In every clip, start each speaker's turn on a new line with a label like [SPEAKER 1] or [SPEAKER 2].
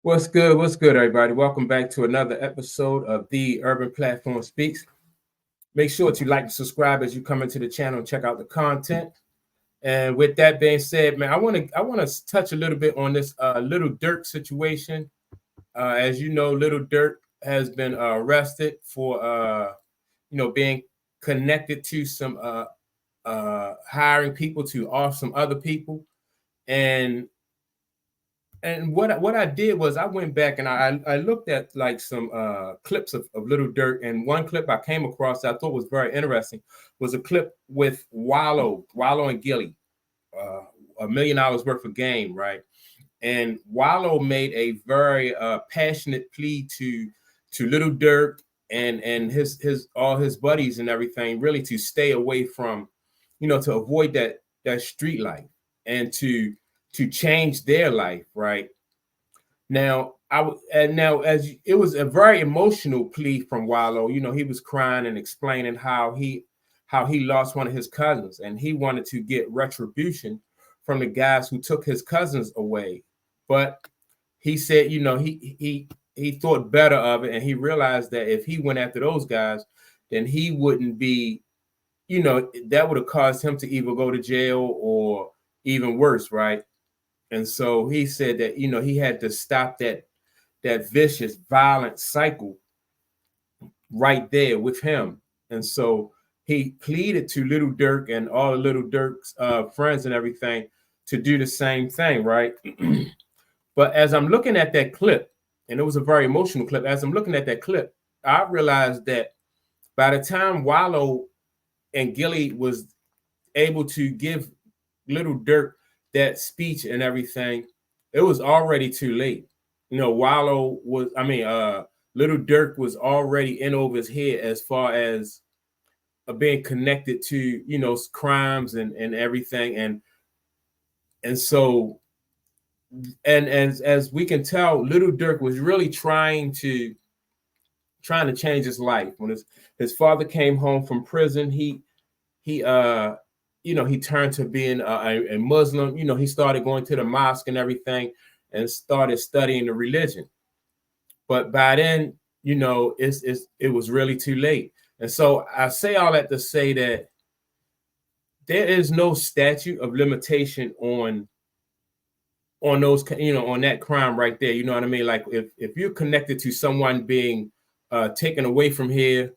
[SPEAKER 1] What's good? What's good, everybody? Welcome back to another episode of the Urban Platform Speaks. Make sure to like and subscribe as you come into the channel and check out the content. And with that being said, man, I want to touch a little bit on this Lil Durk situation. As you know, Lil Durk has been arrested for being connected to some hiring people to off some other people, and what I did was I went back and I looked at like some clips of Lil Durk, and one clip I came across that I thought was very interesting was a clip with Wallow and Gilly, $1 million worth of game, right? And Wallow made a very passionate plea to Lil Durk and his all his buddies and everything, really to stay away from, to avoid that street life and to change their life, right? Now, as it was a very emotional plea from Wallow. He was crying and explaining how he lost one of his cousins, and he wanted to get retribution from the guys who took his cousins away. But he said, he thought better of it, and he realized that if he went after those guys, then he wouldn't be, that would have caused him to either go to jail or even worse, right? And so he said that he had to stop that vicious, violent cycle right there with him. And so he pleaded to Lil Durk and all of Lil Durk's friends and everything to do the same thing, right? But as I'm looking at that clip, and it was a very emotional clip, as I'm looking at that clip, I realized that by the time Wallow and Gilly was able to give Lil Durk that speech and everything, it was already too late. Wallow was, Lil Durk was already in over his head as far as being connected to, crimes and everything. And so, and as we can tell, Lil Durk was really trying to change his life. When his father came home from prison, he turned to being a Muslim. He started going to the mosque and everything and started studying the religion. But by then, it was really too late. And so I say all that to say that there is no statute of limitation on those, on that crime right there. You know what I mean? Like if you're connected to someone being taken away from here,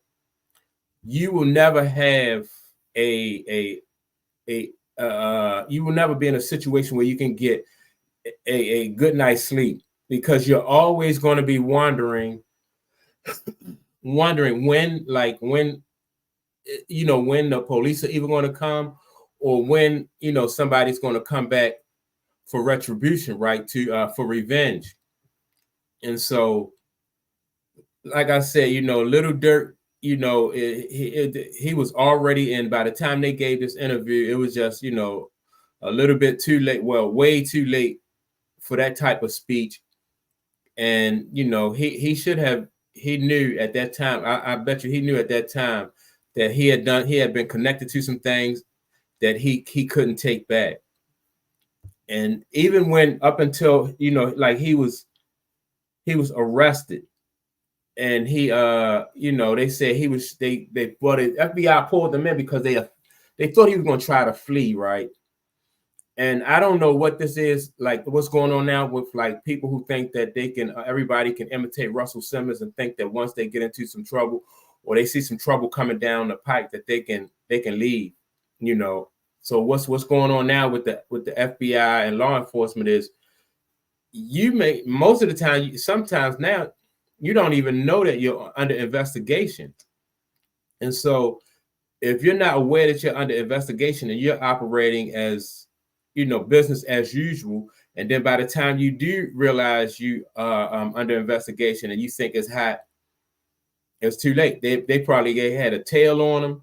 [SPEAKER 1] you will never have you will never be in a situation where you can get a good night's sleep, because you're always going to be wondering when when the police are even going to come, or when somebody's going to come back for retribution, right? To for revenge. And so, like I said, Lil Durk, he was already in. By the time they gave this interview, it was just a little bit too late. Well, way too late for that type of speech. And he should have. He knew at that time. I bet you he knew at that time that he had been connected to some things that he couldn't take back. And even when up until like he was arrested, and he they said he was they well, the FBI pulled him in because they thought he was going to try to flee, right? And I don't know what this is, like what's going on now with like people who think that they can everybody can imitate Russell Simmons and think that once they get into some trouble or they see some trouble coming down the pike that they can leave. So what's going on now with the FBI and law enforcement is, you may most of the time, sometimes now, you don't even know that you're under investigation. And so if you're not aware that you're under investigation and you're operating as business as usual, and then by the time you do realize you are under investigation and you think it's hot, it's too late. They probably had a tail on him.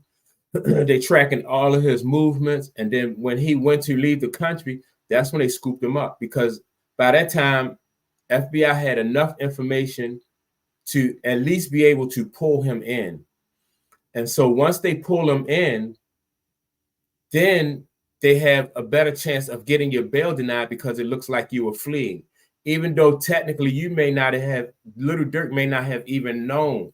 [SPEAKER 1] They tracking all of his movements, and then when he went to leave the country, that's when they scooped him up, because by that time FBI had enough information to at least be able to pull him in. And so once they pull him in, then they have a better chance of getting your bail denied, because it looks like you were fleeing. even though technically you may not have, Little Durk may not have even known.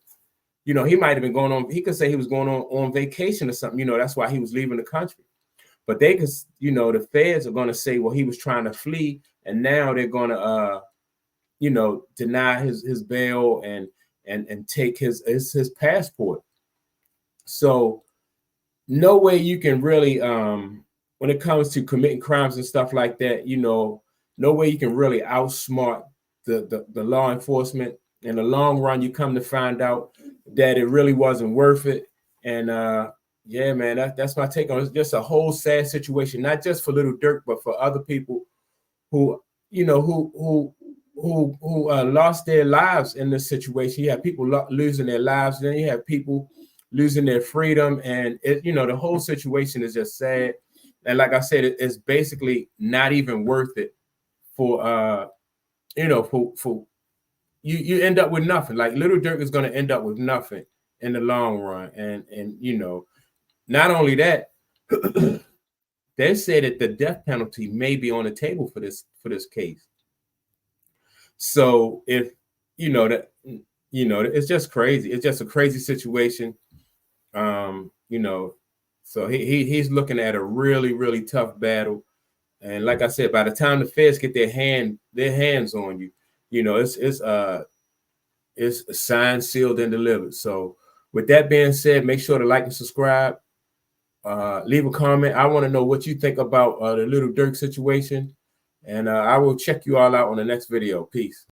[SPEAKER 1] You know, he might have been going on, he could say he was going on vacation or something, you know, that's why he was leaving the country. But they could, you know, the feds are going to say, well, he was trying to flee, and now they're going to, you know, deny his bail and take his passport. So no way you can really, when it comes to committing crimes and stuff like that, you know, no way you can really outsmart the law enforcement. In the long run, you come to find out that it really wasn't worth it. And yeah, man, that's my take on it. It's just a whole sad situation, not just for Little Durk, but for other people who, you know, who lost their lives in this situation. You have people losing their lives, then you have people losing their freedom, and it, you know, the whole situation is just sad. And like I said, it's basically not even worth it for you know, for you end up with nothing. Like Little Durk is going to end up with nothing in the long run. And you know, not only that, they say that the death penalty may be on the table for this case. So if you know that, you know, it's just crazy. It's just a crazy situation. You know, so he's looking at a really, really tough battle. And like I said, by the time the feds get their hands on you, you know, it's signed, sealed, and delivered. So with that being said, make sure to like and subscribe. Leave a comment. I want to know what you think about the Little Durk situation. And I will check you all out on the next video. Peace.